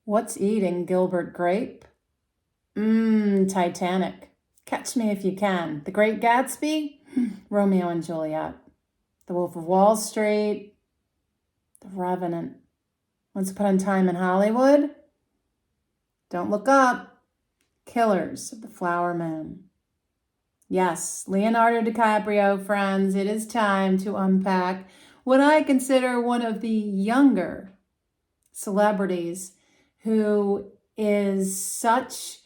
What's eating Gilbert Grape? Titanic. Catch Me If You Can. The Great Gatsby? Romeo and Juliet. The Wolf of Wall Street. The Revenant. Once Upon a Time in Hollywood? Don't Look Up. Killers of the Flower Moon. Yes, Leonardo DiCaprio, friends, it is time to unpack what I consider one of the younger celebrities who has such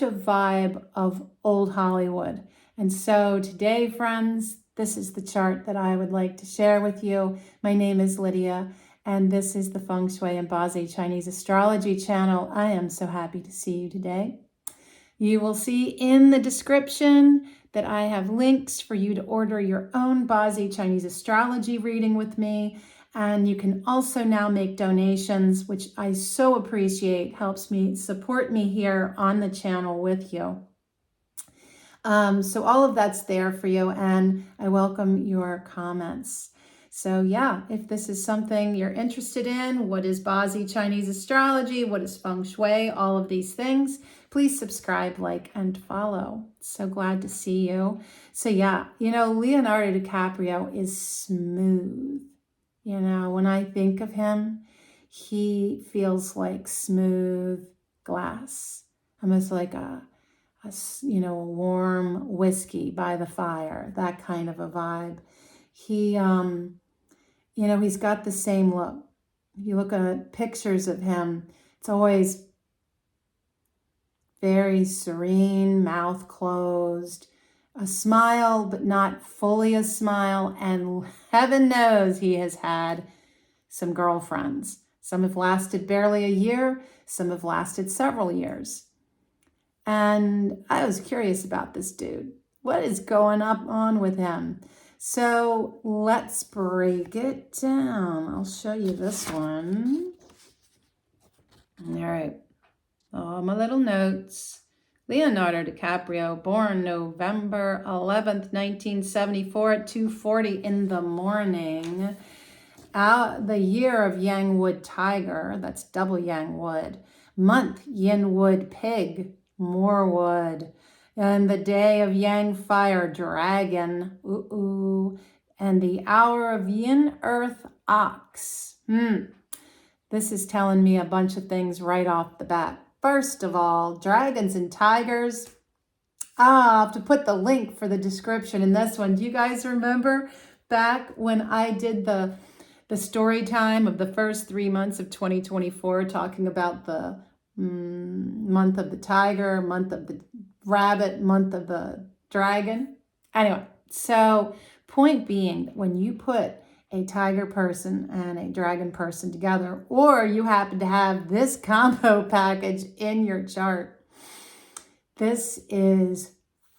a vibe of old Hollywood. And so today, friends, this is the chart that I would like to share with you. My name is Lydia, and this is the Feng Shui and Bazi Chinese Astrology channel. I am so happy to see you today. You will see in the description that I have links for you to order your own Bazi Chinese Astrology reading with me. And you can also now make donations, which I so appreciate, helps me support me here on the channel with you. So all of that's there for you, and I welcome your comments. So yeah, if this is something you're interested in, what is Bazi Chinese Astrology, what is Feng Shui, all of these things, please subscribe, like, and follow. So glad to see you. So yeah, Leonardo DiCaprio is smooth. When I think of him, he feels like smooth glass, almost like a warm whiskey by the fire, that kind of a vibe. He, he's got the same look. If you look at pictures of him, it's always very serene, mouth closed, a smile, but not fully a smile. And heaven knows he has had some girlfriends. Some have lasted barely a year. Some have lasted several years. And I was curious about this dude. What is going on with him? So let's break it down. I'll show you this one. All right. Oh, my little notes. Leonardo DiCaprio, born November 11th, 1974 at 2:40 in the morning. The year of Yang Wood Tiger, that's double Yang Wood. Month, Yin Wood Pig, more wood. And the day of Yang Fire Dragon, and the hour of Yin Earth Ox. This is telling me a bunch of things right off the bat. First of all, dragons and tigers. I'll have to put the link for the description in this one. Do you guys remember back when I did the story time of the first 3 months of 2024, talking about the month of the tiger, month of the rabbit, month of the dragon? Anyway, so point being, when you put a tiger person and a dragon person together, or you happen to have this combo package in your chart, this is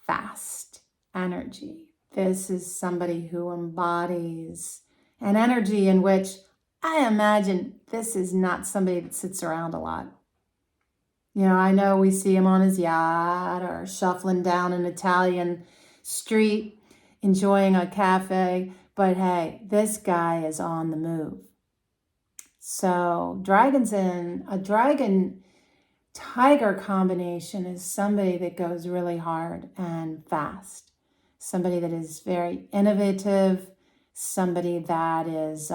fast energy. This is somebody who embodies an energy in which I imagine this is not somebody that sits around a lot. I know we see him on his yacht or shuffling down an Italian street, enjoying a cafe. But hey, this guy is on the move. So a dragon-tiger combination is somebody that goes really hard and fast. Somebody that is very innovative. Somebody that is,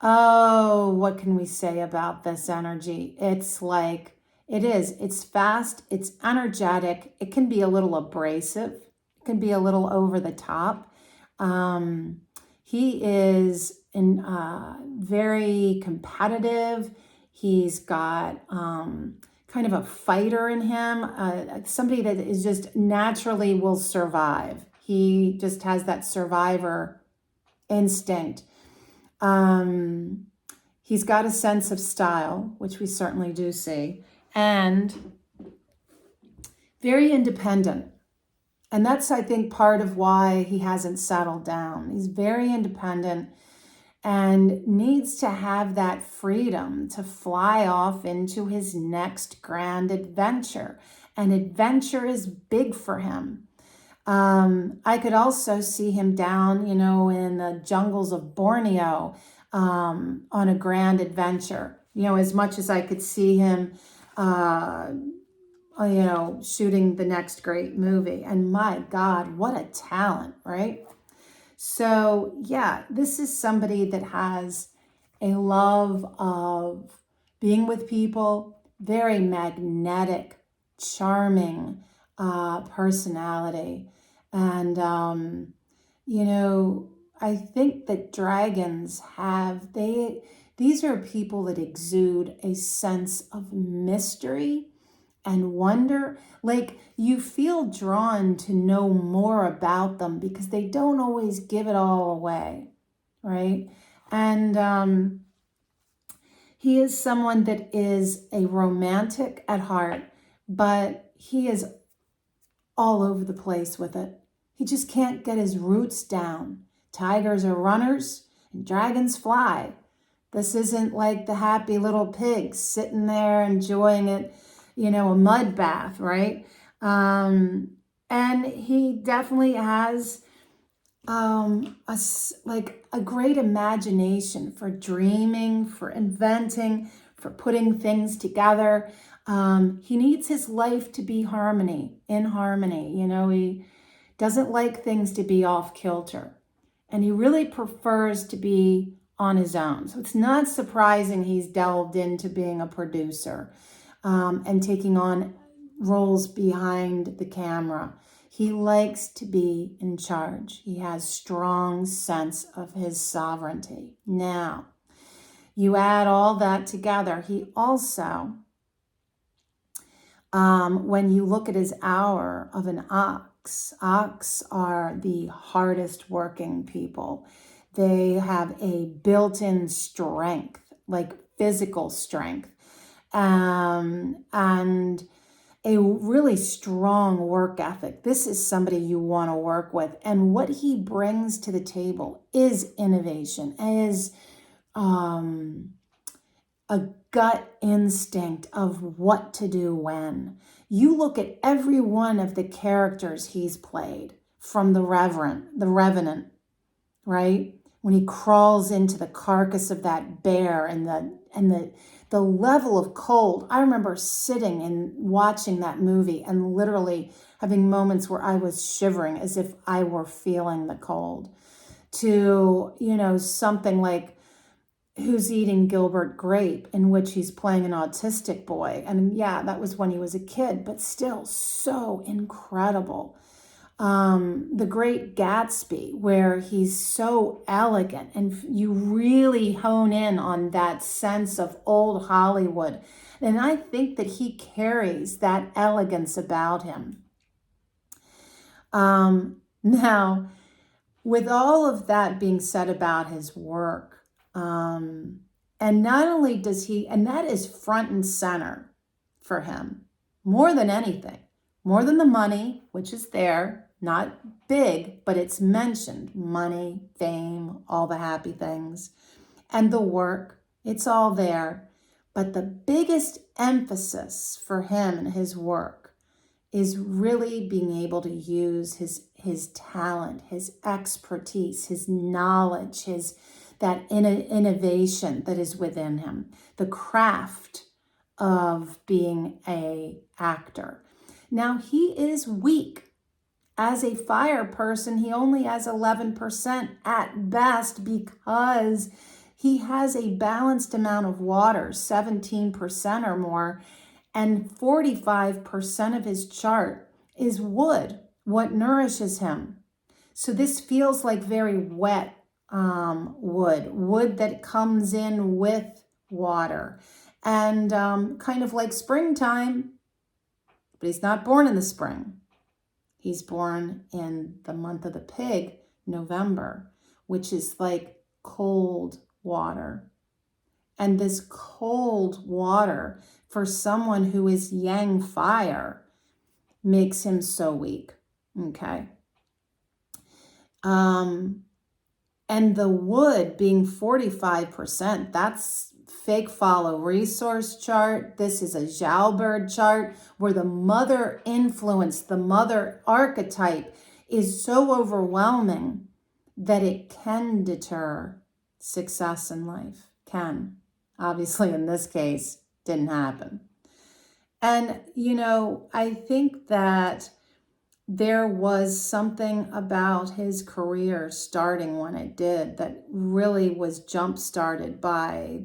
what can we say about this energy? It's fast, it's energetic. It can be a little abrasive. Can be a little over the top. He is very competitive. He's got kind of a fighter in him, somebody that is just naturally will survive. He just has that survivor instinct. He's got a sense of style, which we certainly do see, and very independent. And that's, I think, part of why he hasn't settled down. He's very independent and needs to have that freedom to fly off into his next grand adventure. And adventure is big for him. I could also see him down, in the jungles of Borneo, on a grand adventure. As much as I could see him, shooting the next great movie. And my God, what a talent, right? So yeah, this is somebody that has a love of being with people, very magnetic, charming personality. And, I think that dragons these are people that exude a sense of mystery and wonder. Like, you feel drawn to know more about them because they don't always give it all away, right? And he is someone that is a romantic at heart, but he is all over the place with it. He just can't get his roots down. Tigers are runners and dragons fly. This isn't like the happy little pigs sitting there enjoying it, a mud bath, right? And he definitely has a great imagination for dreaming, for inventing, for putting things together. He needs his life to be in harmony. He doesn't like things to be off kilter. And he really prefers to be on his own. So it's not surprising he's delved into being a producer and taking on roles behind the camera. He likes to be in charge. He has strong sense of his sovereignty. Now, you add all that together. He also, when you look at his hour of an ox are the hardest working people. They have a built-in strength, like physical strength, and a really strong work ethic. This is somebody you want to work with. And what he brings to the table is innovation, is a gut instinct of what to do when. You look at every one of the characters he's played, from the Revenant, right? When he crawls into the carcass of that bear and the level of cold. I remember sitting and watching that movie and literally having moments where I was shivering as if I were feeling the cold. To, something like Who's Eating Gilbert Grape, in which he's playing an autistic boy. And yeah, that was when he was a kid, but still so incredible. The Great Gatsby, where he's so elegant, and you really hone in on that sense of old Hollywood. And I think that he carries that elegance about him. Now, with all of that being said about his work, and not only does he, and that is front and center for him, more than anything, more than the money, which is there, not big, but it's mentioned, money, fame, all the happy things, and the work, it's all there. But the biggest emphasis for him and his work is really being able to use his talent, his expertise, his knowledge, that innovation that is within him, the craft of being an actor. Now, he is weak. As a fire person, he only has 11% at best because he has a balanced amount of water, 17% or more, and 45% of his chart is wood, what nourishes him. So this feels like very wet wood that comes in with water, and kind of like springtime, but he's not born in the spring. He's born in the month of the pig, November, which is like cold water. And this cold water, for someone who is yang fire, makes him so weak, okay? And the wood being 45%, that's fake follow resource chart. This is a Jalbert chart where the mother influence, the mother archetype is so overwhelming that it can deter success in life. Can. Obviously, in this case, didn't happen. And, I think that there was something about his career starting when it did that really was jump-started by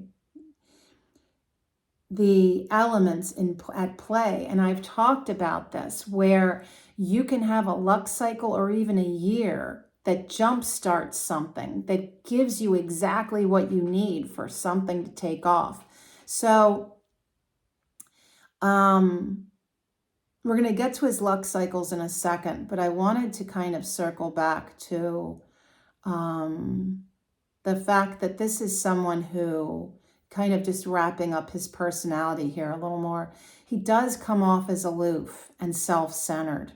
the elements at play. And I've talked about this, where you can have a luck cycle or even a year that jumpstarts something, that gives you exactly what you need for something to take off. So we're going to get to his luck cycles in a second, but I wanted to kind of circle back to the fact that this is someone who, kind of just wrapping up his personality here a little more, he does come off as aloof and self-centered.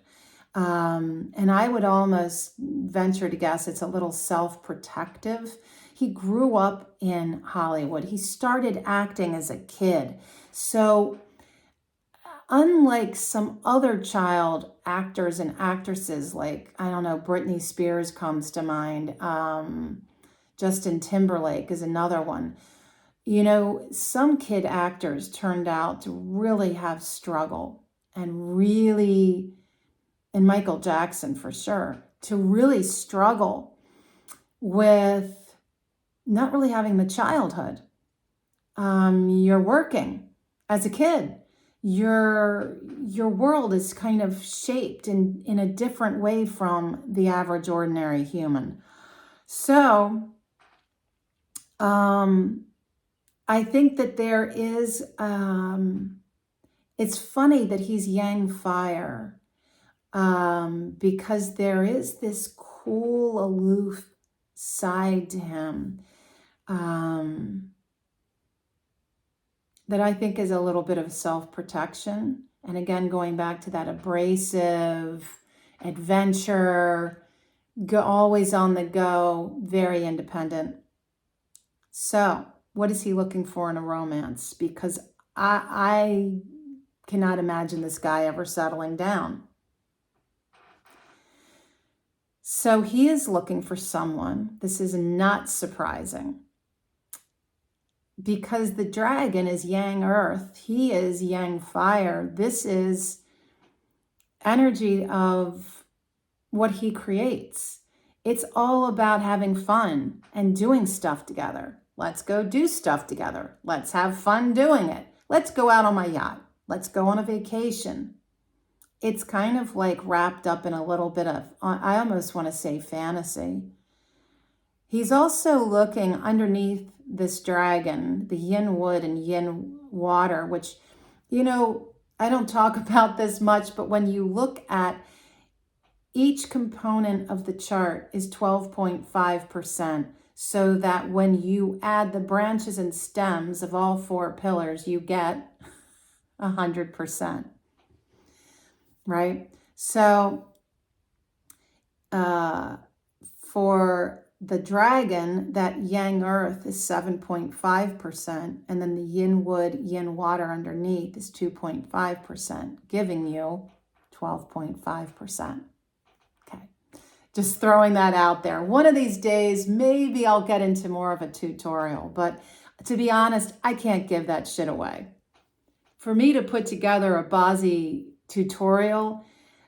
And I would almost venture to guess it's a little self-protective. He grew up in Hollywood. He started acting as a kid. So unlike some other child actors and actresses, like, I don't know, Britney Spears comes to mind, Justin Timberlake is another one. Some kid actors turned out to really have struggle and really, and Michael Jackson for sure, to really struggle with not really having the childhood. You're working as a kid. Your world is kind of shaped in a different way from the average ordinary human. So, I think that there is, it's funny that he's yang fire, because there is this cool, aloof side to him, that I think is a little bit of self-protection. And again, going back to that abrasive adventure, always on the go, very independent. So what is he looking for in a romance? Because I cannot imagine this guy ever settling down. So he is looking for someone. This is not surprising, because the dragon is yang earth. He is yang fire. This is energy of what he creates. It's all about having fun and doing stuff together. Let's go do stuff together. Let's have fun doing it. Let's go out on my yacht. Let's go on a vacation. It's kind of like wrapped up in a little bit of, I almost want to say, fantasy. He's also looking underneath this dragon, the yin wood and yin water, which, I don't talk about this much, but when you look at each component of the chart is 12.5%, so that when you add the branches and stems of all four pillars, you get 100%, right? So for the dragon, that yang earth is 7.5%, and then the yin wood, yin water underneath is 2.5%, giving you 12.5%. Just throwing that out there. One of these days, maybe I'll get into more of a tutorial, but to be honest, I can't give that shit away. For me to put together a Bazi tutorial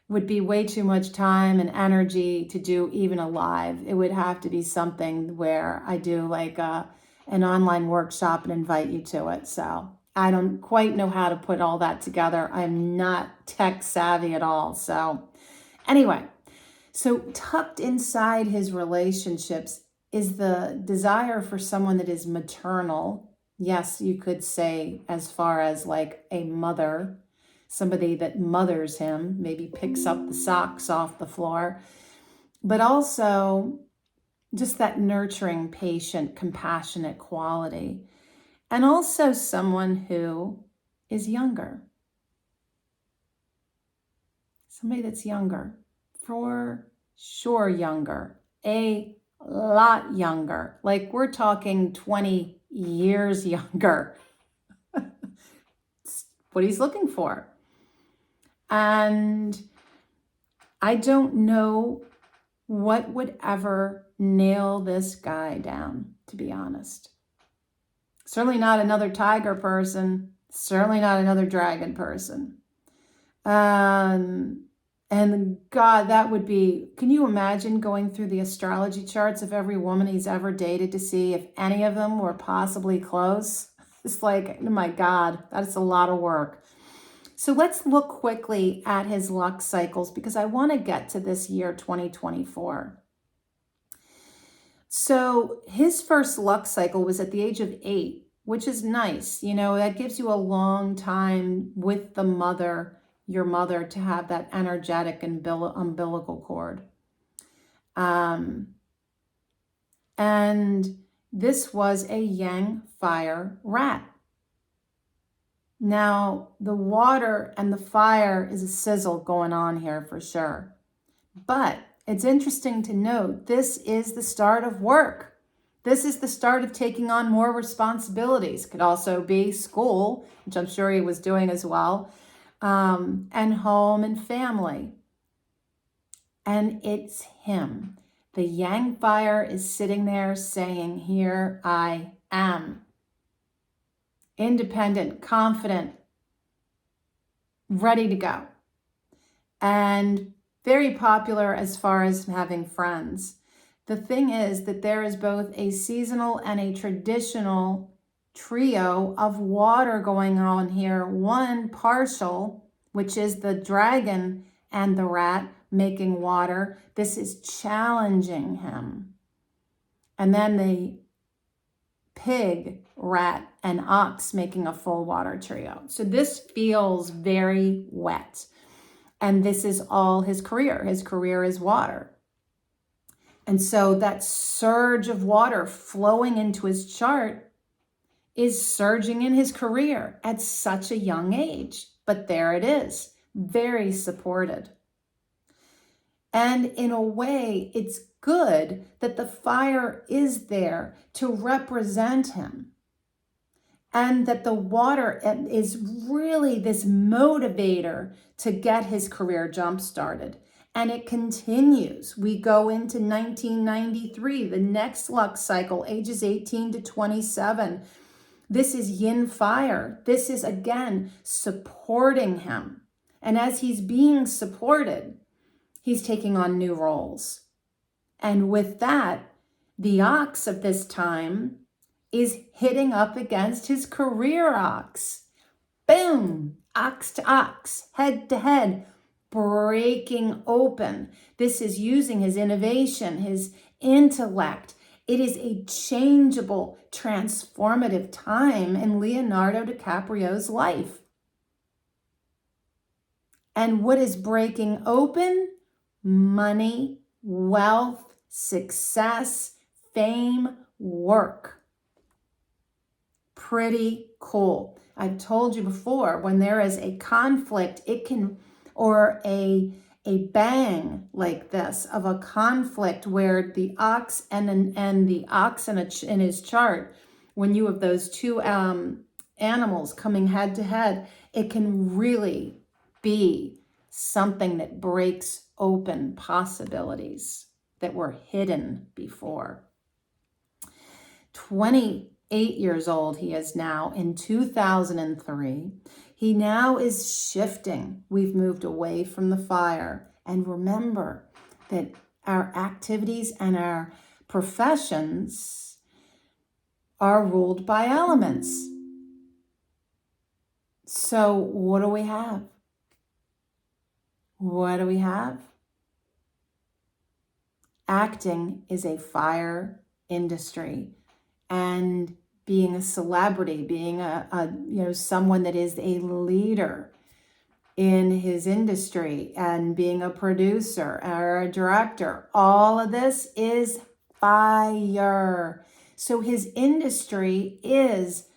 would be way too much time and energy to do even a live. It would have to be something where I do like an online workshop and invite you to it. So I don't quite know how to put all that together. I'm not tech savvy at all. So anyway, so tucked inside his relationships is the desire for someone that is maternal. Yes, you could say as far as like a mother, somebody that mothers him, maybe picks up the socks off the floor, but also just that nurturing, patient, compassionate quality. And also someone who is younger. Somebody that's younger. For sure younger, a lot younger. Like we're talking 20 years younger. It's what he's looking for. And I don't know what would ever nail this guy down, to to be honest. Certainly not another tiger person. Certainly not another dragon person. And God, that would be, can you imagine going through the astrology charts of every woman he's ever dated to see if any of them were possibly close? It's like, oh my God, that's a lot of work. So let's look quickly at his luck cycles because I want to get to this year 2024. So his first luck cycle was at the age of 8, which is nice. You know, that gives you a long time with the mother, your mother, to have that energetic umbilical cord. And this was a yang fire rat. Now, the water and the fire is a sizzle going on here for sure. But it's interesting to note, this is the start of work. This is the start of taking on more responsibilities. Could also be school, which I'm sure he was doing as well, and home and family. And it's him. The yang fire is sitting there saying, here I am. Independent, confident, ready to go. And very popular as far as having friends. The thing is that there is both a seasonal and a traditional trio of water going on here. One partial, which is the dragon and the rat making water. This is challenging him. And then the pig, rat, and ox making a full water trio. So this feels very wet. And this is all his career. His career is water. And so that surge of water flowing into his chart is surging in his career at such a young age. But there it is, very supported. And in a way, it's good that the fire is there to represent him. And that the water is really this motivator to get his career jump-started. And it continues. We go into 1993, the next luck cycle, ages 18 to 27. This is yin fire. This is, again, supporting him. And as he's being supported, he's taking on new roles. And with that, the ox of this time is hitting up against his career ox. Boom! Ox to ox, head to head, breaking open. This is using his innovation, his intellect. It is a changeable, transformative time in Leonardo DiCaprio's life. And what is breaking open? Money, wealth, success, fame, work. Pretty cool. I've told you before, when there is a conflict, it can, or a bang like this of a conflict where the ox and the ox in his chart, when you have those two animals coming head to head, it can really be something that breaks open possibilities that were hidden before. 28 years old he is now in 2003. He now is shifting. We've moved away from the fire. And remember that our activities and our professions are ruled by elements. So what do we have? What do we have? Acting is a fire industry, and being a celebrity, being someone that is a leader in his industry, and being a producer or a director, all of this is fire. So his industry is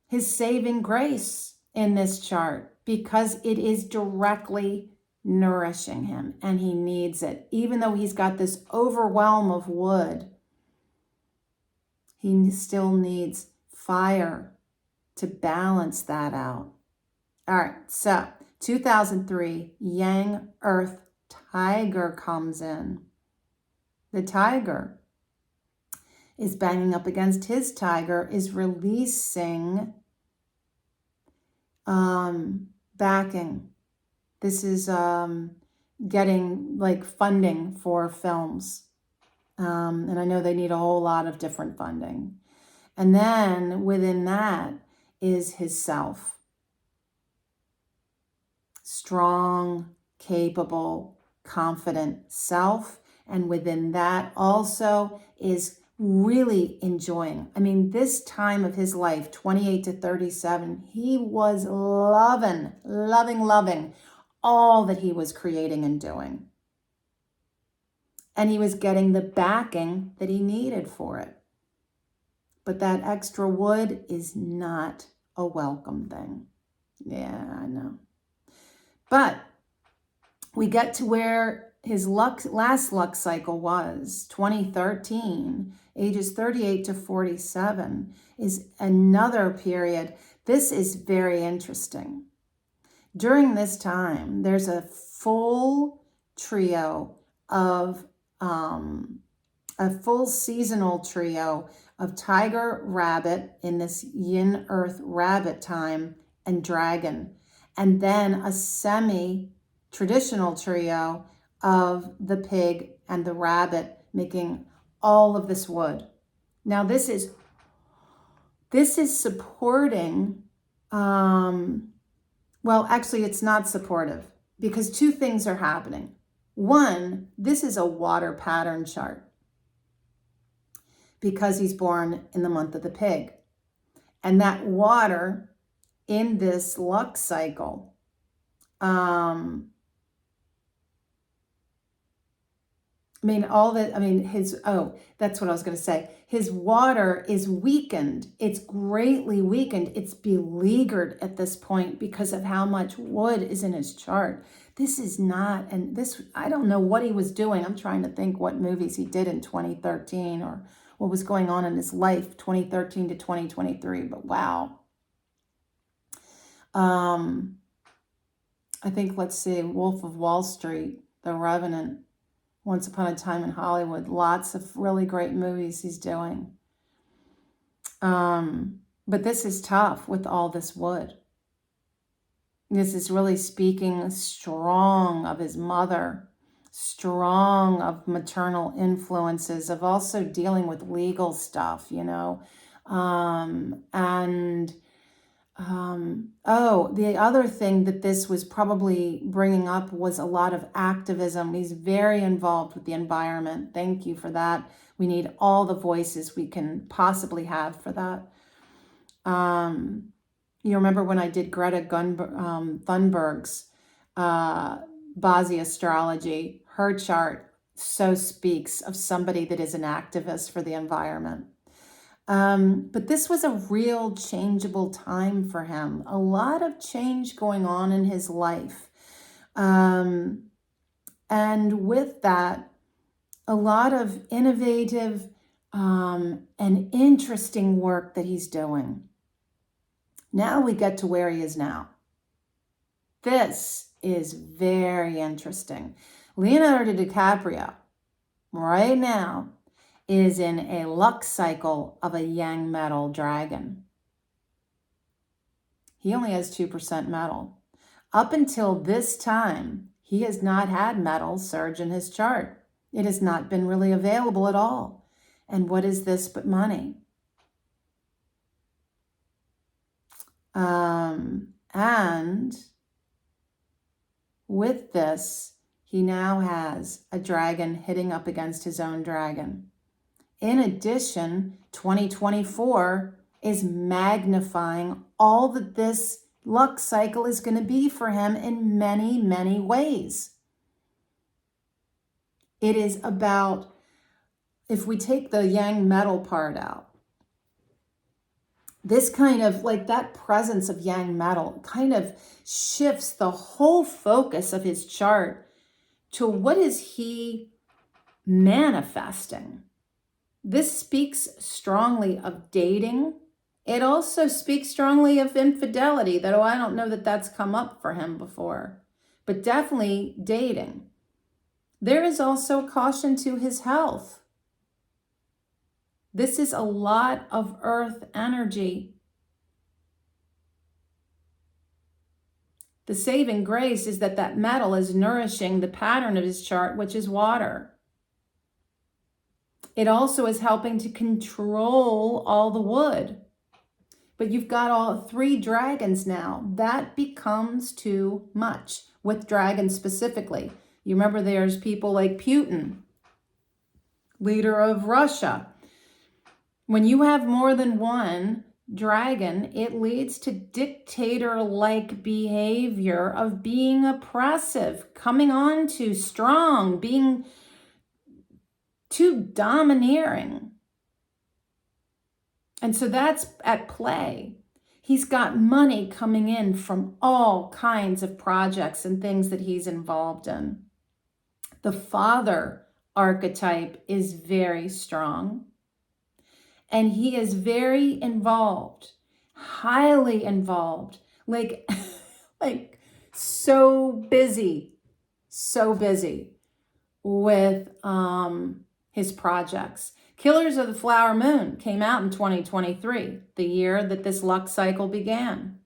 his saving grace in this chart because it is directly nourishing him, and he needs it. Even though he's got this overwhelm of wood, he still needs fire to balance that out. All right, so 2003, Yang Earth Tiger comes in. The tiger is banging up against his tiger, is releasing backing. This is getting like funding for films. And I know they need a whole lot of different funding. And then within that is his self. Strong, capable, confident self. And within that also is really enjoying. I mean, this time of his life, 28 to 37, he was loving all that he was creating and doing. And he was getting the backing that he needed for it. But that extra wood is not a welcome thing. Yeah, I know. But we get to where his last luck cycle was, 2013, ages 38 to 47, is another period. This is very interesting. During this time, there's a full trio of, a full seasonal trio of tiger, rabbit in this yin earth rabbit time, and dragon. And then a semi-traditional trio of the pig and the rabbit, making all of this wood. Now this is supporting, well, actually it's not supportive, because two things are happening. One, this is a water pattern chart, because he's born in the month of the pig. And that water in this luck cycle, that's what I was going to say. His water is weakened. It's greatly weakened. It's beleaguered at this point because of how much wood is in his chart. This is not, and this, I don't know what he was doing. I'm trying to think what movies he did in 2013 or what was going on in his life, 2013 to 2023, but wow. I think, let's see, Wolf of Wall Street, The Revenant, Once Upon a Time in Hollywood, lots of really great movies he's doing. But this is tough with all this wood. This is really speaking strong of his mother, strong of maternal influences, of also dealing with legal stuff, you know. The other thing that this was probably bringing up was a lot of activism. He's very involved with the environment. Thank you for that. We need all the voices we can possibly have for that. You remember when I did Greta Thunberg's Bazi Astrology, her chart so speaks of somebody that is an activist for the environment. But this was a real changeable time for him. A lot of change going on in his life. And with that, a lot of innovative and interesting work that he's doing. Now we get to where he is now. This is very interesting. Leonardo DiCaprio, right now, is in a luck cycle of a yang metal dragon. He only has 2% metal. Up until this time, he has not had metal surge in his chart. It has not been really available at all. And what is this but money? And with this, he now has a dragon hitting up against his own dragon. In addition, 2024 is magnifying all that this luck cycle is going to be for him in many, many ways. It is about, if we take the yang metal part out, this kind of, like that presence of yang metal kind of shifts the whole focus of his chart to what is he manifesting. This speaks strongly of dating. It also speaks strongly of infidelity, though I don't know that that's come up for him before, but definitely dating. There is also caution to his health. This is a lot of earth energy. The saving grace is that that metal is nourishing the pattern of his chart, which is water. It also is helping to control all the wood. But you've got all 3 dragons now. That becomes too much with dragons specifically. You remember there's people like Putin, leader of Russia. When you have more than one dragon, it leads to dictator-like behavior of being oppressive, coming on too strong, being too domineering. And so that's at play. He's got money coming in from all kinds of projects and things that he's involved in. The father archetype is very strong. And he is very involved, highly involved, like so busy with his projects. Killers of the Flower Moon came out in 2023, the year that this luck cycle began.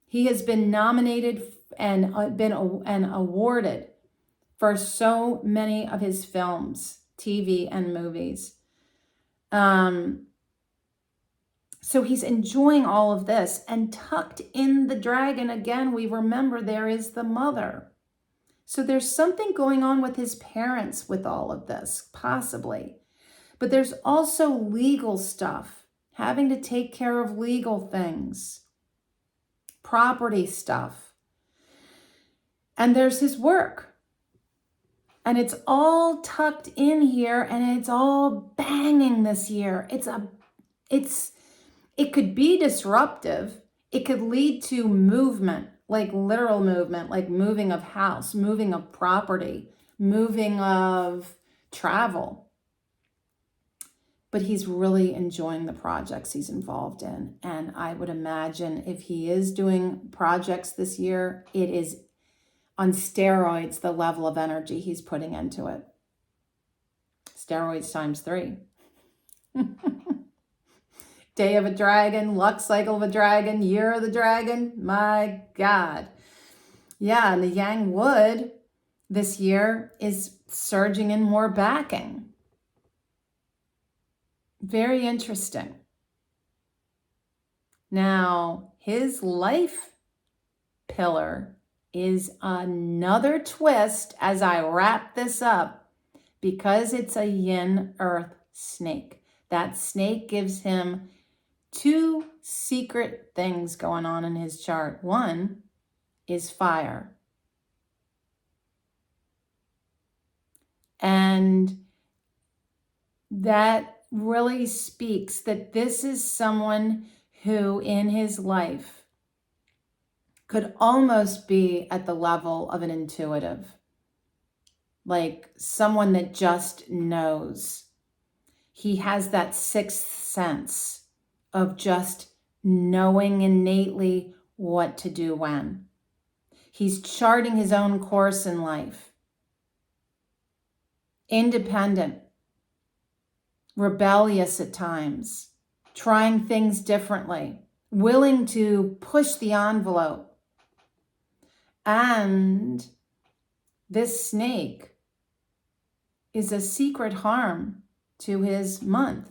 He has been nominated and awarded for so many of his films, TV and movies. So he's enjoying all of this, and tucked in the dragon, again, we remember there is the mother. So there's something going on with his parents with all of this, possibly. But there's also legal stuff, having to take care of legal things, property stuff. And there's his work. And it's all tucked in here, and it's all banging this year. It could be disruptive. It could lead to movement, like literal movement, like moving of house, moving of property, moving of travel. But he's really enjoying the projects he's involved in. And I would imagine if he is doing projects this year, it is on steroids, the level of energy he's putting into it. Steroids times 3. Day of a dragon, luck cycle of a dragon, year of the dragon. My God. Yeah, and the Yang Wood this year is surging in more backing. Very interesting. Now, his life pillar is another twist as I wrap this up, because it's a yin earth snake. That snake gives him 2 secret things going on in his chart. One is fire. And that really speaks that this is someone who in his life could almost be at the level of an intuitive, like someone that just knows. He has that 6th sense of just knowing innately what to do when. He's charting his own course in life. Independent, rebellious at times, trying things differently, willing to push the envelope. And this snake is a secret harm to his month.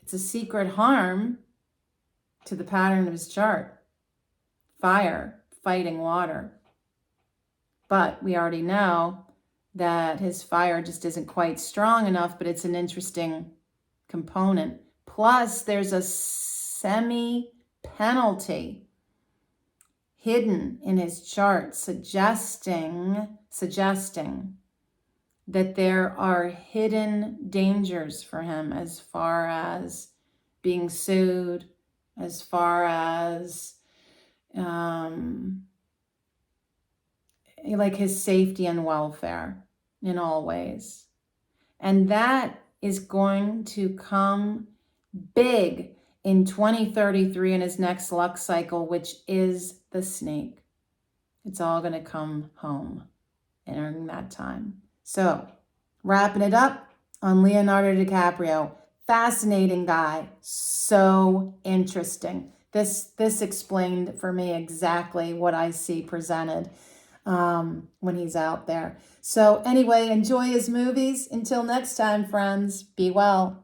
It's a secret harm to the pattern of his chart. Fire, fighting water. But we already know that his fire just isn't quite strong enough, but it's an interesting component. Plus, there's a semi-penalty hidden in his chart, suggesting that there are hidden dangers for him as far as being sued, as far as like his safety and welfare in all ways. And that is going to come big in 2033 in his next luck cycle, which is the snake. It's all going to come home during that time. So, wrapping it up, on Leonardo DiCaprio. Fascinating guy. So interesting. This explained for me exactly what I see presented when he's out there. So anyway, enjoy his movies. Until next time, friends, be well.